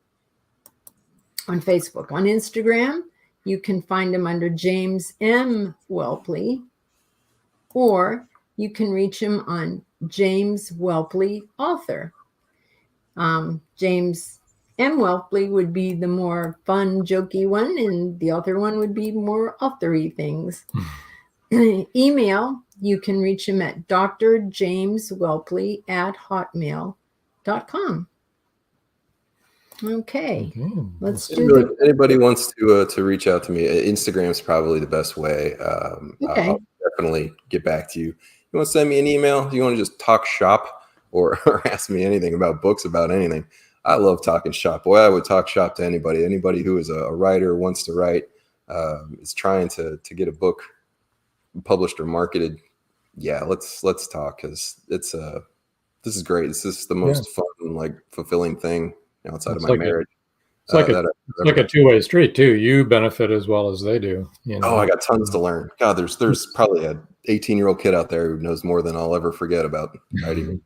on Facebook. On Instagram, you can find him under James M. Whelpley, or you can reach him on James Whelpley Author. James M. Whelpley would be the more fun, jokey one, and the author one would be more authory things. Email, you can reach him at drjameswhelpley@hotmail.com. Okay, let's do it. Anybody wants to reach out to me, Instagram is probably the best way. Okay. I'll definitely get back to you. You want to send me an email? Do you want to just talk shop or ask me anything about books, about anything? I love talking shop. Boy, I would talk shop to anybody. Anybody who is a writer, wants to write, is trying to get a book published or marketed. Yeah, let's talk, because this is great. This is the most fun, like, fulfilling thing outside of my marriage. It's like a two-way street too. You benefit as well as they do. You know? Oh, I got tons to learn. God, there's probably an 18-year-old kid out there who knows more than I'll ever forget about writing.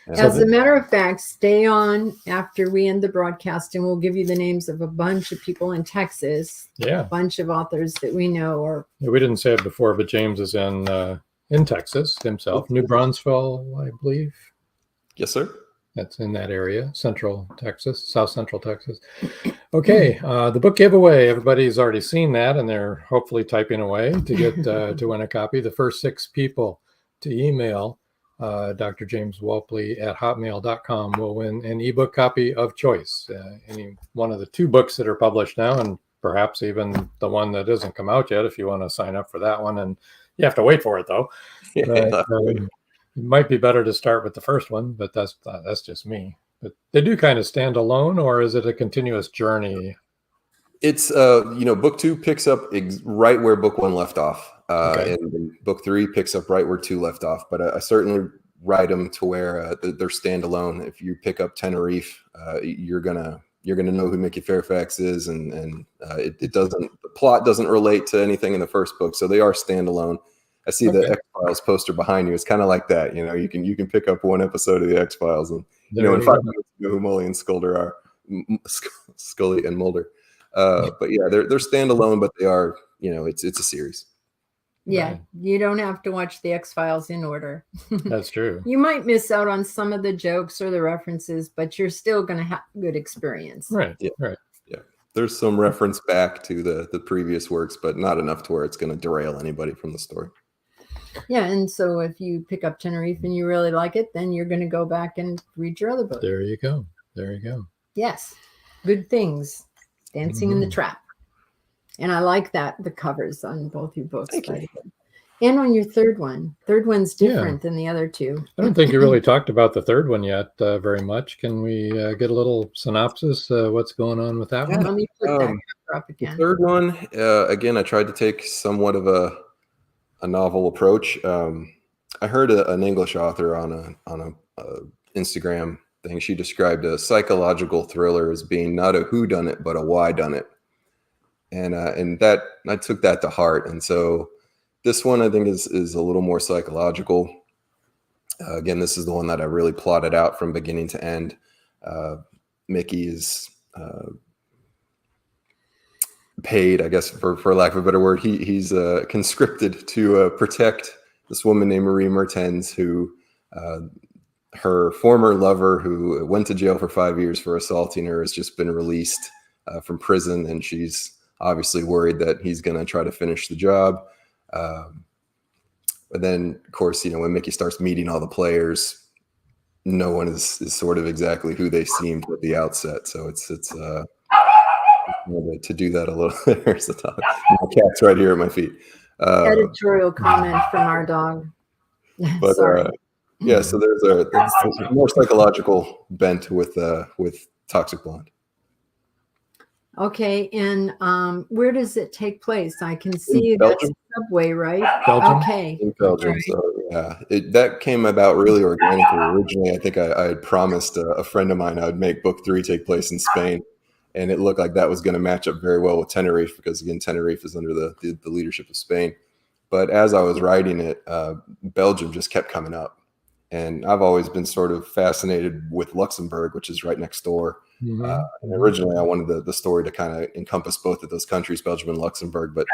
As a matter of fact, stay on after we end the broadcast, and we'll give you the names of a bunch of people in Texas. Yeah, a bunch of authors that we know. Or we didn't say it before, but James is in Texas himself, New Braunfels, I believe. Yes, sir. That's in that area, Central Texas, South Central Texas. Okay, the book giveaway. Everybody's already seen that, and they're hopefully typing away to get to win a copy. The first 6 people to email drjameswhelpley@hotmail.com will win an ebook copy of choice. Any one of the 2 books that are published now, and perhaps even the one that hasn't come out yet, if you want to sign up for that one. And you have to wait for it, though. But, it might be better to start with the first one, but that's just me. But they do kind of stand alone, or is it a continuous journey? It's book 2 picks up right where book 1 left off, and book 3 picks up right where 2 left off. But I certainly write them to where they're standalone. If you pick up Tenerife, you're gonna know who Mickey Fairfax is, and the plot doesn't relate to anything in the first book, so they are standalone. I see the X-Files poster behind you. It's kind of like that. You can pick up one episode of the X-Files, and in 5 minutes you know who Mully and Scully are, Scully and Mulder. But yeah, they're standalone, but they are, it's a series. Yeah, right. You don't have to watch the X-Files in order. That's true. You might miss out on some of the jokes or the references, but you're still going to have a good experience. Right. Yeah. Right. Yeah. There's some reference back to the previous works, but not enough to where it's going to derail anybody from the story. Yeah, and so if you pick up Tenerife and you really like it, then you're going to go back and read your other book. There you go. Yes, good things. Dancing in the Trap. And I like that, the covers on both your books. And on your third one. Third one's different than the other 2. I don't think you really talked about the third one yet very much. Can we get a little synopsis? What's going on with that one? Let me put that cover up again. The third one, again, I tried to take somewhat of a novel approach. I heard an English author on a Instagram thing. She described a psychological thriller as being not a whodunit, but a whydunit. And that I took that to heart. And so this one I think is a little more psychological. Again, this is the one that I really plotted out from beginning to end. Mickey is paid, I guess, for lack of a better word. He's conscripted to protect this woman named Marie Mertens, who her former lover, who went to jail for 5 years for assaulting her, has just been released from prison, and she's obviously worried that he's going to try to finish the job. But then, of course, when Mickey starts meeting all the players, no one is sort of exactly who they seemed at the outset. So it's to do that a little. There's the top. My cat's right here at my feet. Editorial comment from our dog. But Sorry. yeah, so there's a more psychological bent with Toxic Blonde. Okay, and where does it take place? I can see Belgium. that's Subway, right? Belgium. Okay. In Belgium. Right. So yeah, that came about really organically. Originally, I think I had promised a friend of mine I would make book 3 take place in Spain, and it looked like that was going to match up very well with Tenerife, because again, Tenerife is under the leadership of Spain. But as I was writing it, Belgium just kept coming up. And I've always been sort of fascinated with Luxembourg, which is right next door. Mm-hmm. And originally, I wanted the story to kind of encompass both of those countries, Belgium and Luxembourg, but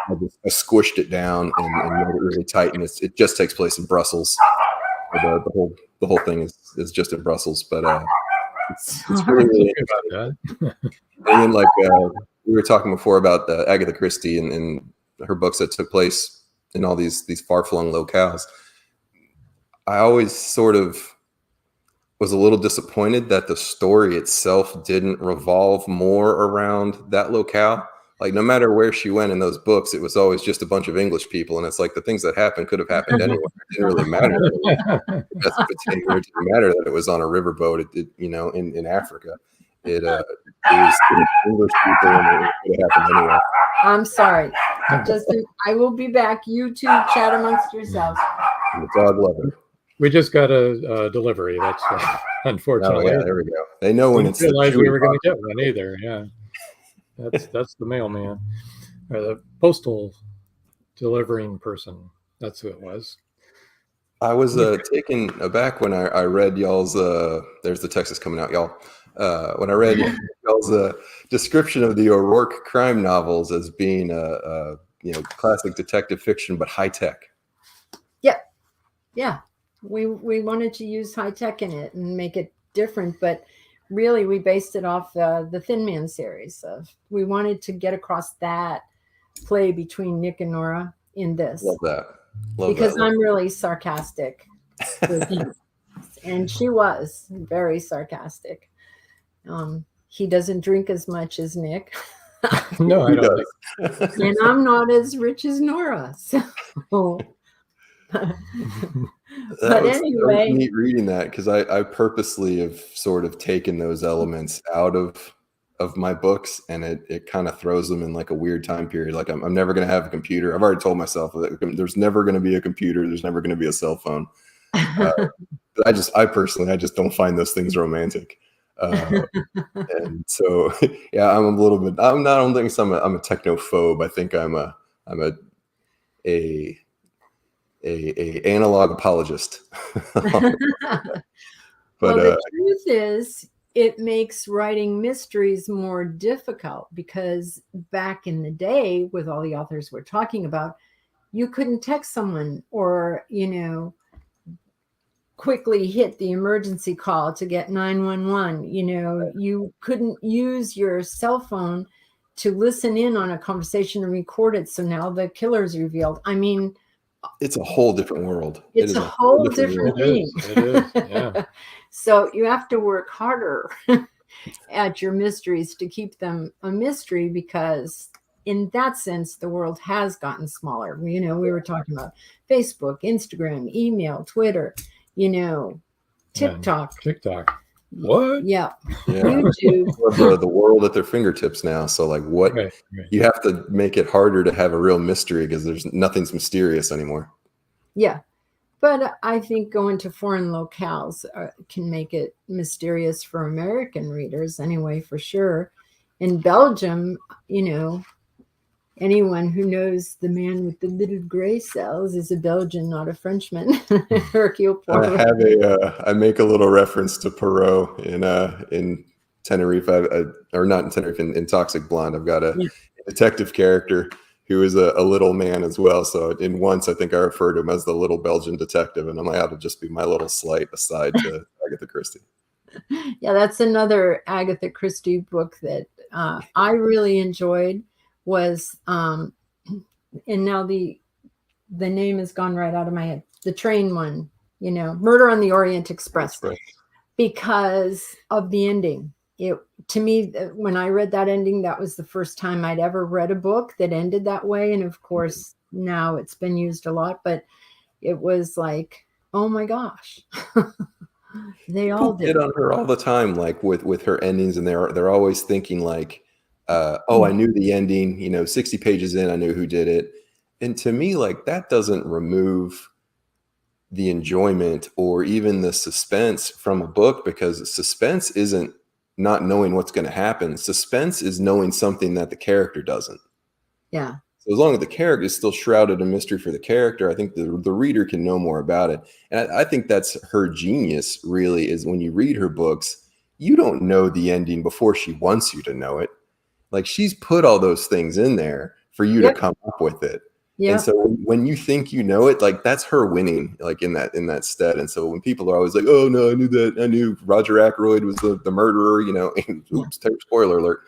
I squished it down and made it really tight. And it just takes place in Brussels. The whole thing is just in Brussels, but it's really about that. and then, like we were talking before about Agatha Christie and her books that took place in all these far-flung locales. I always sort of was a little disappointed that the story itself didn't revolve more around that locale. Like, no matter where she went in those books, it was always just a bunch of English people. And it's like the things that happened could have happened anywhere. It didn't really matter. It didn't matter that it was on a riverboat, in Africa. It was English people, and it could have happened anywhere. I'm sorry. I will be back. You two chat amongst yourselves. And the dog lover. We just got a delivery. That's unfortunately. Oh, yeah, there we go. They know when it's. Didn't realize we were going to get one either. Yeah, that's the mailman or the postal delivering person. That's who it was. I was taken aback when I read y'all's. There's the Texas coming out, y'all. When I read y'all's description of the O'Rourke crime novels as being classic detective fiction, but high tech. Yeah. We wanted to use high tech in it and make it different, but really we based it off the Thin Man series. We wanted to get across that play between Nick and Nora in this. Love that. Because I'm really sarcastic with him. And she was very sarcastic. He doesn't drink as much as Nick. No, I don't. And I'm not as rich as Nora. So That was anyway, neat reading that, because I purposely have sort of taken those elements out of my books, and it kind of throws them in like a weird time period. Like I'm never going to have a computer. I've already told myself that there's never going to be a computer. There's never going to be a cell phone. I just don't find those things romantic. And so, yeah, I'm a little bit. I don't think I'm a technophobe. I think I'm a analog apologist. But the truth is, it makes writing mysteries more difficult, because back in the day, with all the authors we're talking about, you couldn't text someone or quickly hit the emergency call to get 911. You couldn't use your cell phone to listen in on a conversation and record it. So now the killer's revealed. I mean, it's a whole different world. It's a whole different thing. It is. Yeah. So you have to work harder at your mysteries to keep them a mystery, because in that sense, the world has gotten smaller. We were talking about Facebook, Instagram, email, Twitter, TikTok. TikTok. What? Yeah. YouTube. The world at their fingertips now. So like right. You have to make it harder to have a real mystery, because nothing's mysterious anymore. Yeah. But I think going to foreign locales can make it mysterious for American readers anyway, for sure. In Belgium, anyone who knows the man with the little gray cells is a Belgian, not a Frenchman. Hercule Poirot. I make a little reference to Perot in Tenerife, or not in Tenerife, in Toxic Blonde. I've got a detective character who is a little man as well. So in once, I think I referred to him as the little Belgian detective, and I'm like, that'll just be my little slight aside to Agatha Christie. Yeah, that's another Agatha Christie book that I really enjoyed. Was and now the name has gone right out of my head. The train one, Murder on the Orient Express, because of the ending. To me, when I read that ending, that was the first time I'd ever read a book that ended that way. And of course, now it's been used a lot, but it was like, oh my gosh. They all did on her all the time, like with her endings, and they're always thinking like, I knew the ending, 60 pages in, I knew who did it. And to me, like, that doesn't remove the enjoyment or even the suspense from a book, because suspense isn't not knowing what's going to happen. Suspense is knowing something that the character doesn't. Yeah. So as long as the character is still shrouded in mystery for the character, I think the reader can know more about it. And I think that's her genius, really, is when you read her books, you don't know the ending before she wants you to know it. Like, she's put all those things in there for you to come up with it. Yeah. And so when you think you know it, like, that's her winning, like in that stead. And so when people are always like, oh no, I knew Roger Ackroyd was the murderer, oops, spoiler alert.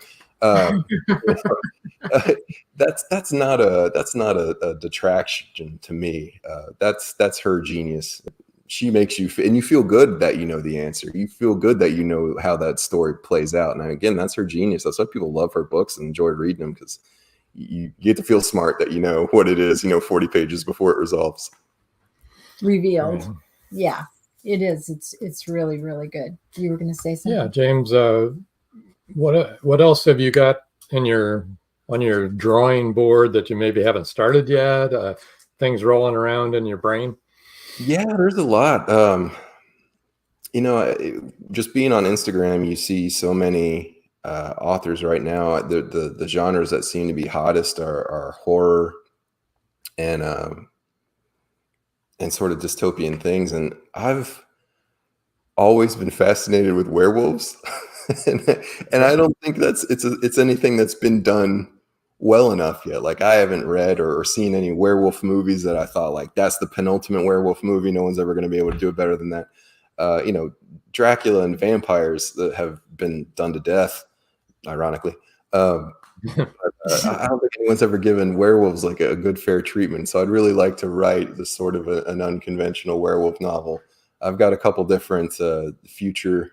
That's not a detraction to me. That's her genius. She makes you, and you feel good that you know the answer. You feel good that you know how that story plays out. And again, that's her genius. That's why people love her books and enjoy reading them, because you get to feel smart that you know what it is, 40 pages before it resolves. Revealed. Right. Yeah, it is. It's really, really good. You were going to say something? Yeah, James, what else have you got on your drawing board that you maybe haven't started yet? Things rolling around in your brain? Yeah, there's a lot. Just being on Instagram, you see so many authors right now. The genres that seem to be hottest are horror and sort of dystopian things. And I've always been fascinated with werewolves, and I don't think it's anything that's been done well enough yet. Like, I haven't read or seen any werewolf movies that I thought, like, that's the penultimate werewolf movie. No one's ever going to be able to do it better than that. Dracula and vampires that have been done to death, ironically. I don't think anyone's ever given werewolves like a good, fair treatment. So I'd really like to write this sort of an unconventional werewolf novel. I've got a couple different future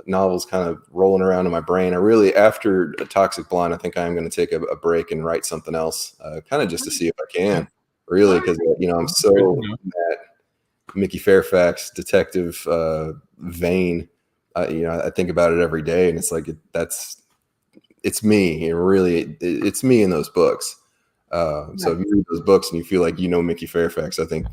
novels kind of rolling around in my brain. After Toxic Blonde, I think I am going to take a break and write something else, kind of just to see if I can, really, because I'm so in that Mickey Fairfax detective vein. I think about it every day, and it's like it's me. It's me in those books. So if you read those books and you feel like Mickey Fairfax, I think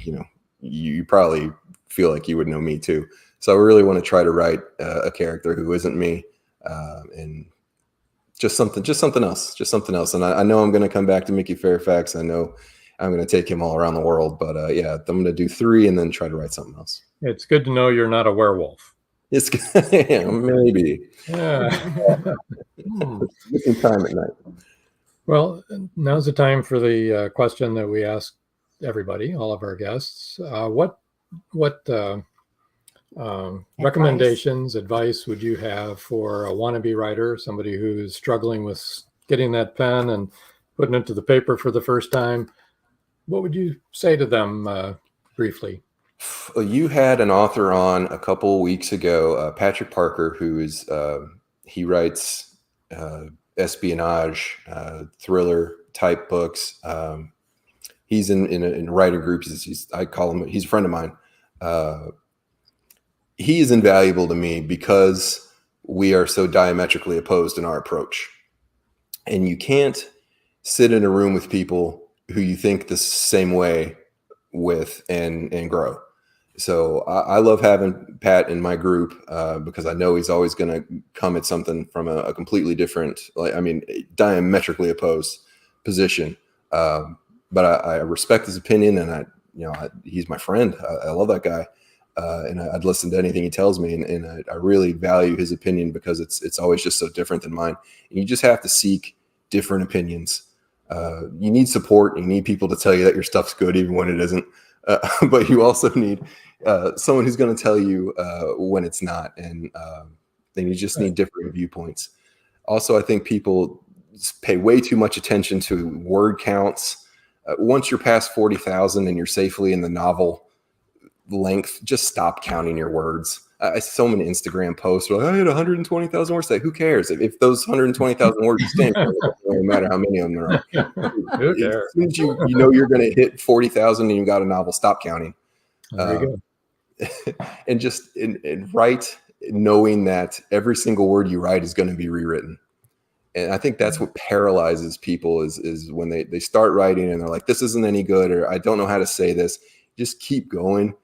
you probably feel like you would know me too. So I really want to try to write a character who isn't me, and just something else. And I know I'm going to come back to Mickey Fairfax. I know I'm going to take him all around the world, but I'm going to do 3 and then try to write something else. It's good to know you're not a werewolf. It's maybe. Yeah. Missing time at night. Well, now's the time for the question that we ask everybody, all of our guests. What recommendations, advice would you have for a wannabe writer, somebody who's struggling with getting that pen and putting it to the paper for the first time? What would you say to them briefly? You had an author on a couple weeks ago, Patrick Parker, who is he writes espionage, thriller type books. He's in writing groups. I call him. He's a friend of mine. He is invaluable to me because we are so diametrically opposed in our approach, and you can't sit in a room with people who you think the same way with and grow. So I love having Pat in my group because I know he's always going to come at something from a completely different, diametrically opposed position. But I respect his opinion, and he's my friend. I love that guy. And I'd listen to anything he tells me, and I really value his opinion because it's always just so different than mine. And you just have to seek different opinions. You need support. You need people to tell you that your stuff's good, even when it isn't. But you also need someone who's going to tell you when it's not. And then you just need different viewpoints. Also, I think people pay way too much attention to word counts. Once you're past 40,000 and you're safely in the novel length, just stop counting your words. I see so many Instagram posts where I had 120,000 words. Who cares? If those 120,000 words you stand for, it doesn't really matter how many of them there are. Who cares? As soon as you know you're going to hit 40,000 and you got a novel, stop counting. There you go. And just write knowing that every single word you write is going to be rewritten. And I think that's what paralyzes people is when they start writing and they're like, this isn't any good, or I don't know how to say this. Just keep going.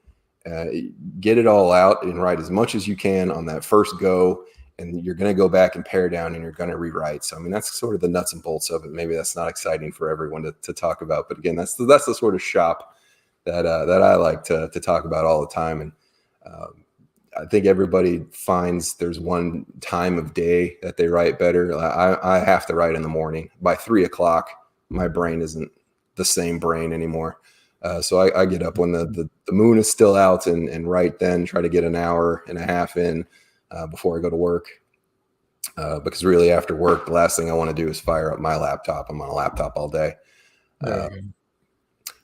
Get it all out and write as much as you can on that first go, and you're going to go back and pare down and you're going to rewrite. So, I mean, that's sort of the nuts and bolts of it. Maybe that's not exciting for everyone to talk about, but again, that's the sort of shop that I like to talk about all the time. And I think everybody finds there's one time of day that they write better. I have to write in the morning. By 3:00, my brain isn't the same brain anymore. So I get up when the moon is still out and right then try to get an hour and a half in before I go to work. Because really after work, the last thing I want to do is fire up my laptop. I'm on a laptop all day.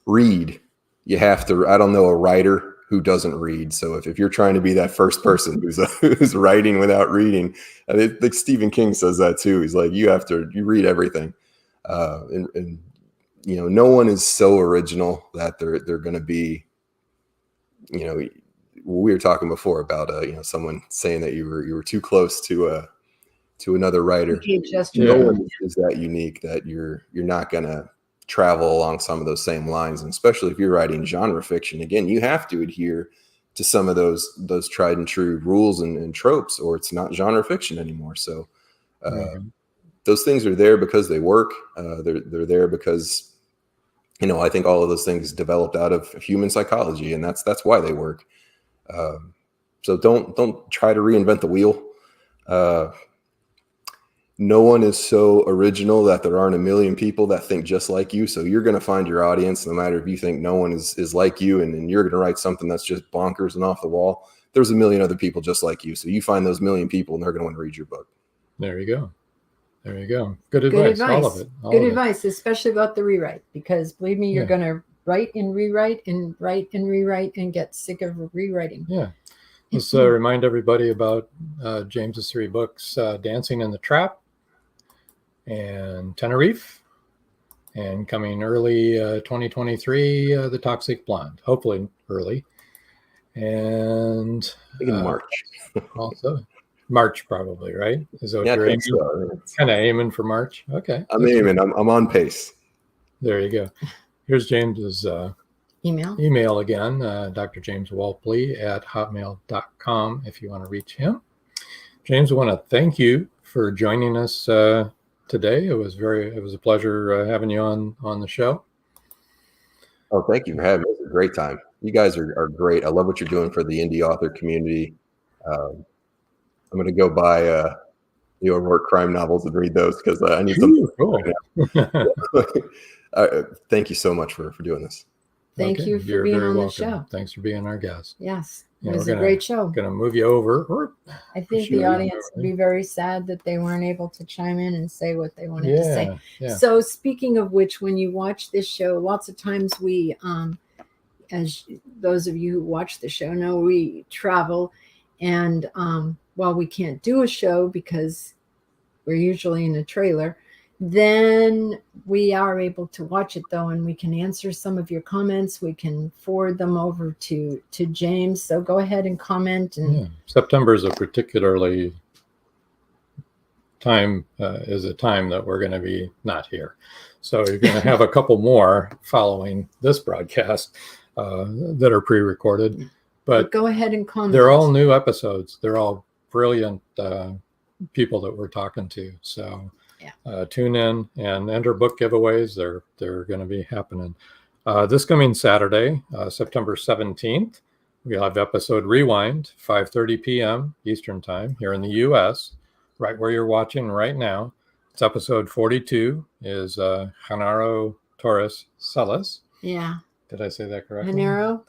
Read. You have to. I don't know a writer who doesn't read. So if you're trying to be that first person who's writing without reading, I think Stephen King says that too. He's like, you read everything. And no one is so original that they're going to be, we were talking before about, someone saying that you were too close to another writer. No one is that unique that you're not going to travel along some of those same lines. And especially if you're writing genre fiction, again, you have to adhere to some of those tried and true rules and tropes, or it's not genre fiction anymore. So those things are there because they work. They're there because, I think all of those things developed out of human psychology, and that's why they work. So don't try to reinvent the wheel. No one is so original that there aren't a million people that think just like you. So you're going to find your audience, no matter if you think no one is like you and you're going to write something that's just bonkers and off the wall. There's a million other people just like you. So you find those million people and they're going to want to read your book. There you go. Good advice. All of it. Good advice, especially about the rewrite, because believe me, you're going to write and rewrite and write and rewrite and get sick of rewriting. Yeah. Let's remind everybody about James's 3 books, Dancing in the Trap and Tenerife, and coming early 2023, The Toxic Blonde, hopefully early. And in March. Also March, probably, right? Is that what you're aiming? So. Kind of aiming for March. Okay. I'm aiming. I'm on pace. There you go. Here's James's email again, Dr. James WELPLEY at hotmail.com if you want to reach him. James, I want to thank you for joining us today. It was a pleasure having you on the show. Oh, thank you for having me. It was a great time. You guys are great. I love what you're doing for the indie author community. I'm going to go buy the O'Rourke crime novels and read those because I need something. Cool. Thank you so much for doing this. Thank you for being on the show. Thanks for being our guest. Yes, it was a great show. Going to move you over. I think the audience would be very sad that they weren't able to chime in and say what they wanted to say. Yeah. So speaking of which, when you watch this show, lots of times we, as those of you who watch the show know, we travel. And while we can't do a show because we're usually in a trailer, then we are able to watch it though, and we can answer some of your comments. We can forward them over to James. So go ahead and comment. And September is a particularly time that we're going to be not here. So you're going to have a couple more following this broadcast. that are pre-recorded. But go ahead and comment. They're all new episodes. They're all brilliant people that we're talking to. So tune in and enter book giveaways. They're going to be happening. This coming Saturday, September 17th, we'll have episode Rewind, 5:30 p.m. Eastern Time here in the U.S., right where you're watching right now. It's episode 42 is Genaro Torres Celis. Yeah. Did I say that correctly? Genaro.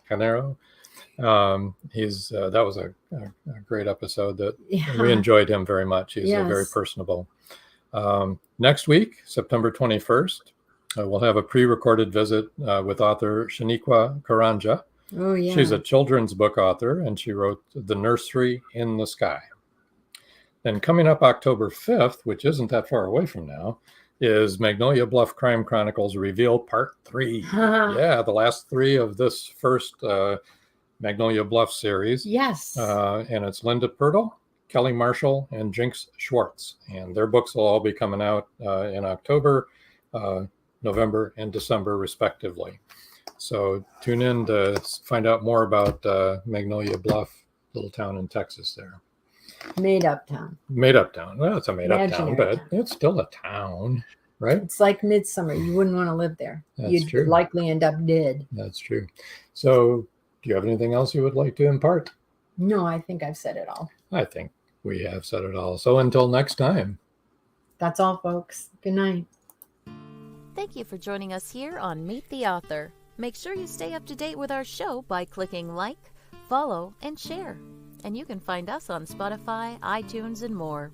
That was a great episode that we enjoyed him very much. He's very personable. Next week, September 21st, we'll have a pre-recorded visit with author Shaniqua Karanja. Oh, yeah. She's a children's book author, and she wrote The Nursery in the Sky. Then coming up October 5th, which isn't that far away from now, is Magnolia Bluff Crime Chronicles Reveal Part 3. Yeah, the last 3 of this first Magnolia Bluff series. Yes. And it's Linda Pirtle, Kelly Marshall, and Jinx Schwartz. And their books will all be coming out in October, November, and December, respectively. So tune in to find out more about Magnolia Bluff, little town in Texas there. Made up town. Well, it's a made up town, but town. it's still a town, right? It's like Midsummer. You wouldn't want to live there. You'd likely end up dead. That's true. So do you have anything else you would like to impart? No, I think I've said it all. I think we have said it all. So until next time. That's all, folks. Good night. Thank you for joining us here on Meet the Author. Make sure you stay up to date with our show by clicking like, follow, and share. And you can find us on Spotify, iTunes, and more.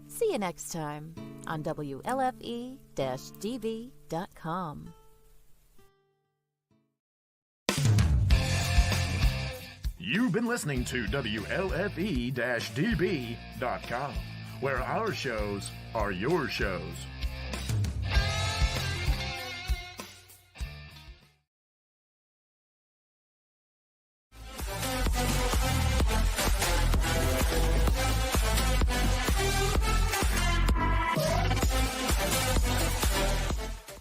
See you next time on WLFE-DB.com. You've been listening to WLFE-DB.com, where our shows are your shows.